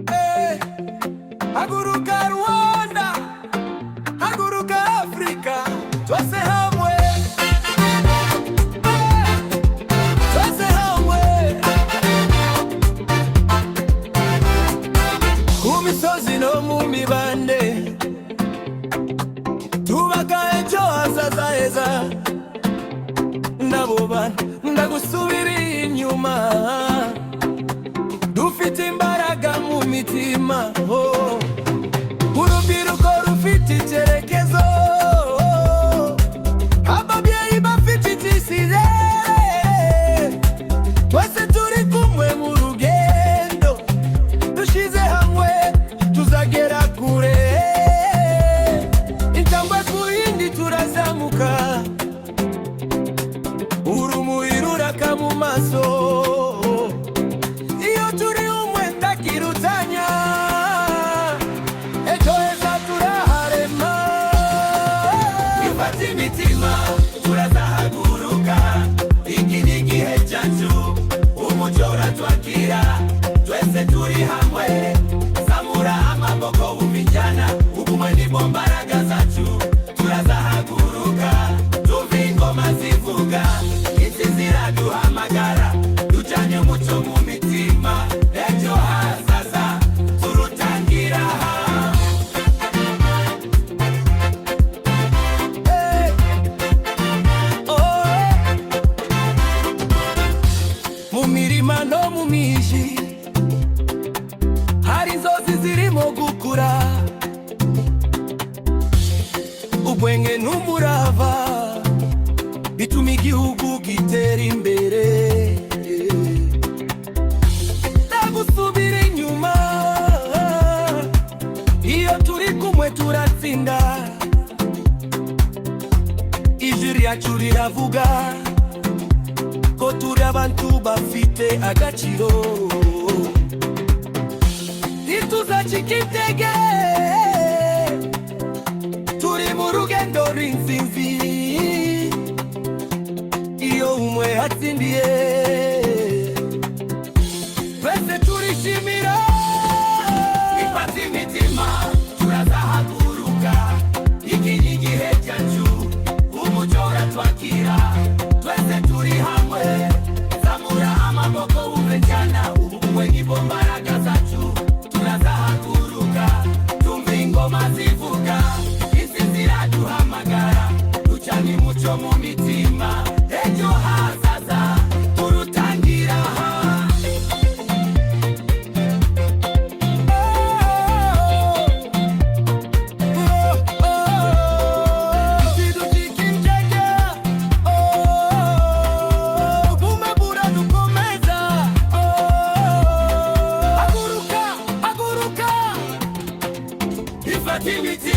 Hey, haguruka Rwanda, haguruka Afrika, twese hamwe. Twese hamwe. Ku misozi no mu mibande, tubaka ejo hazaza heza. Nabo bana ndagusubira inyuma, dufite imbaraga mu mitima. Urubyiruko rufite icyerekezo, ababyeyi bafite icyizere. Twese turi kumwe mu rugendo, dushize hamwe tuzagera kure. Intambwe ku yindi turazamuka, urumuri ruraka mu maso. Iyo turi umwe ntakirutanya, ejo heza turaharema. Ifata imitima turazahaguruka, iki ni igihe cyacu, umucyo uratwakira. Twese turi hamwe, zamura amaboko umijyana, ubumwe nibwo mbaraga zacu. Turazahaguruka, tumva ingoma zivuga, isi ziraduhamagara, tujyane umucyo mu mitima. Ejo hazaza turutangira. Hey. Oh. Mu mirima no mu miji hari inzozi zirimo gukura, ubwenge n'umurava bituma igihugu gitera imbere. Ndagusubira inyuma, iyo turi kumwe turatsinda. Ijwi ryacu riravuga ko turi abantu bafite agaciro. Ntituzacika intege, turi mu rugendo rw'intsinzi. Iyo umwe atsindiye, twese turishimira. Ifata imitima turazahaguruka, iki ni igihe cyacu, umucyo uratwakira. Twese turi hamwe, zamura amaboko wumve cyana, ubumwe nibwo mbaraga zacu. Turazahaguruka, tumva ingoma zivuga, isi ziraduhamagara, ducane umucyo mu mitima. Ejo hazaza turutangira. Ntidutike intege, ubumwe buradukomeza. Haguruka, haguruka, ifata imitima.